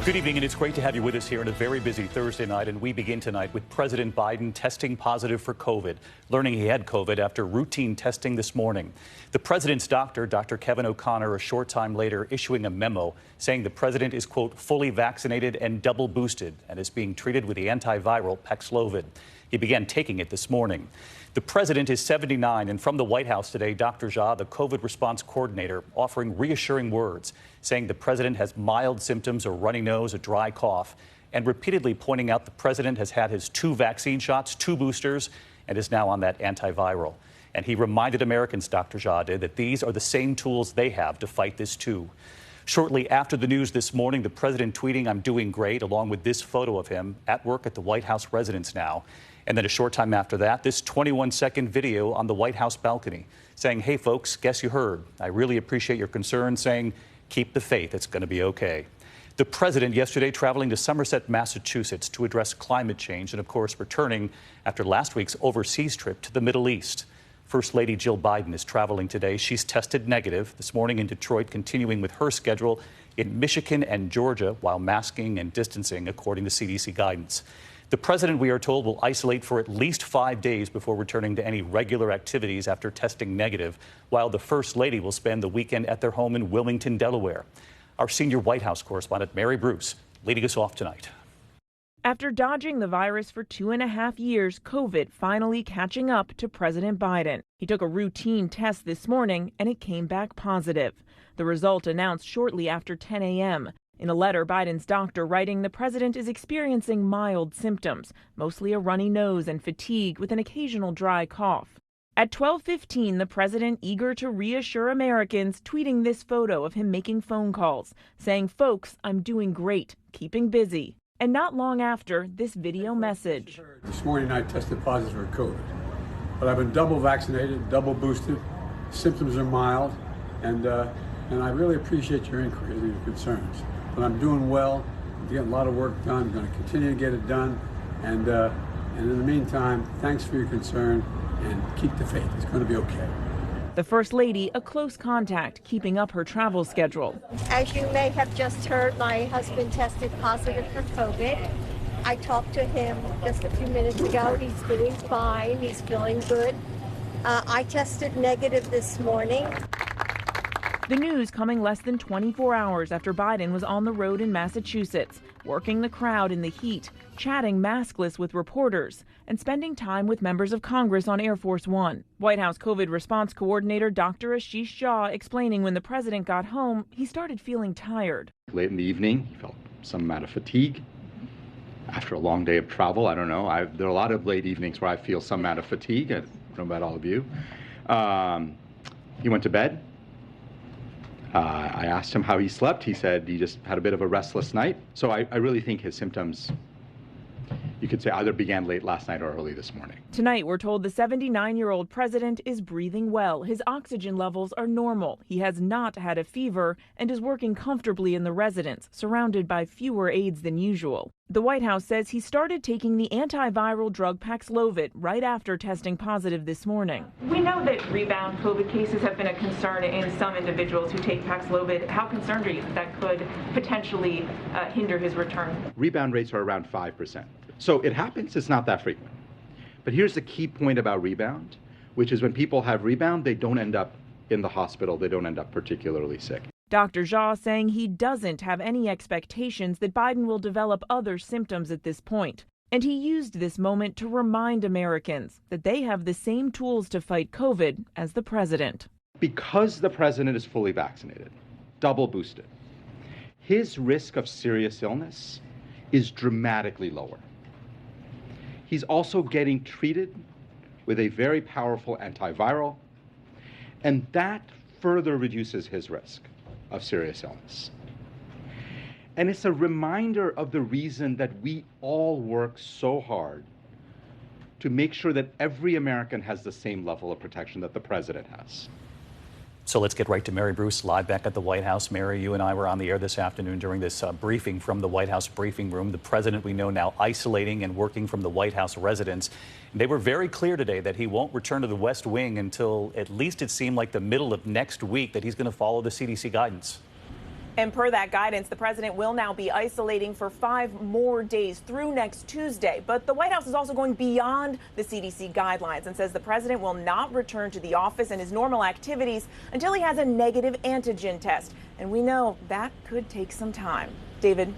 Good evening, and it's great to have you with us here on a very busy Thursday night. And we begin tonight with President Biden testing positive for COVID, learning he had COVID after routine testing this morning. The president's doctor, Dr. 𝗂𝗃𝗯𝗃, a short time later issuing a memo saying the president is, quote, fully vaccinated and double boosted and is being treated with the antiviral paxlovid. He began taking it this morning. The president is 79, and from the White House today, Dr. 𝗂𝗃𝗯𝗃, the COVID response coordinator, offering reassuring words, saying the president has mild symptoms, a runny nose, a dry cough, and repeatedly pointing out the president has had his 2 vaccine shots, 2 boosters, and is now on that antiviral. And he reminded Americans, Dr. 𝗂𝗃𝗯𝗃 did, that these are the same tools they have to fight this too. Shortly after the news this morning, the president tweeting, "I'm doing great," along with this photo of him at work at the White House residence now. And then a short time after that, this 21-second video on the White House balcony saying, "Hey, folks, guess you heard. I really appreciate your concern," saying, "Keep the faith. It's going to be okay." The president yesterday traveling to Somerset, Massachusetts to address climate change and, of course, returning after last week's overseas trip to the Middle East. First Lady Jill Biden is traveling today. She's tested negative this morning in Detroit, continuing with her schedule in Michigan and Georgia while masking and distancing, according to CDC guidance. The president, we are told, will isolate for at least 5 days before returning to any regular activities after testing negative, while the First Lady will spend the weekend at their home in Wilmington, Delaware. Our senior White House correspondent, Mary Bruce, leading us off tonight. After dodging the virus for 2.5 years, COVID finally catching up to President Biden. He took a routine test this morning and it came back positive. The result announced shortly after 10 a.m. In a letter, Biden's doctor writing the president is experiencing mild symptoms, mostly a runny nose and fatigue with an occasional dry cough. At 12:15, the president, eager to reassure Americans, tweeting this photo of him making phone calls, saying, "Folks, I'm doing great, keeping busy." And not long after, this video message. This morning I tested positive for COVID, but I've been double vaccinated, double boosted. Symptoms are mild, and I really appreciate your inquiries and your concerns. But I'm doing well. I'm getting a lot of work done. I'm going to continue to get it done. And in the meantime, thanks for your concern, and keep the faith. It's going to be okay. The First Lady, a close contact, keeping up her travel schedule. As you may have just heard, my husband tested positive for COVID. I talked to him just a few minutes ago. He's doing fine. He's feeling good. I tested negative this morning. The news coming less than 24 hours after Biden was on the road in Massachusetts, working the crowd in the heat, chatting maskless with reporters, and spending time with members of Congress on Air Force One. White House COVID response coordinator Dr. 𝗂𝗃𝗯𝗃 explaining when the president got home, he started feeling tired. Late in the evening, he felt some amount of fatigue. After a long day of travel, I don't know. There are a lot of late evenings where I feel some amount of fatigue. I don't know about all of you. He went to bed. I asked him how he slept. He said he just had a bit of a restless night. So I really think his symptoms, you could say, either began late last night or early this morning. Tonight, we're told the 79-year-old president is breathing well. His oxygen levels are normal. He has not had a fever and is working comfortably in the residence, surrounded by fewer aides than usual. The White House says he started taking the antiviral drug paxlovid right after testing positive this morning. We know that rebound COVID cases have been a concern in some individuals who take paxlovid. How concerned are you that could potentially hinder his return? Rebound rates are around 5%. So it happens, it's not that frequent. But here's the key point about rebound, which is when people have rebound, they don't end up in the hospital. They don't end up particularly sick. Dr. 𝗂𝗃𝗯𝗃 saying he doesn't have any expectations that Biden will develop other symptoms at this point. And he used this moment to remind Americans that they have the same tools to fight COVID as the president. Because the president is fully vaccinated, double boosted, his risk of serious illness is dramatically lower. He's also getting treated with a very powerful antiviral, and that further reduces his risk of serious illness. And it's a reminder of the reason that we all work so hard to make sure that every American has the same level of protection that the president has. So let's get right to Mary Bruce, live back at the White House. Mary, you and I were on the air this afternoon during this briefing from the White House briefing room. The president, we know now, isolating and working from the White House residence. They were very clear today that he won't return to the West Wing until at least it seemed like the middle of next week, that he's going to follow the CDC guidance. And per that guidance, the president will now be isolating for 5 more days through next Tuesday. But the White House is also going beyond the CDC guidelines and says the president will not return to the office and his normal activities until he has a negative antigen test. And we know that could take some time. David.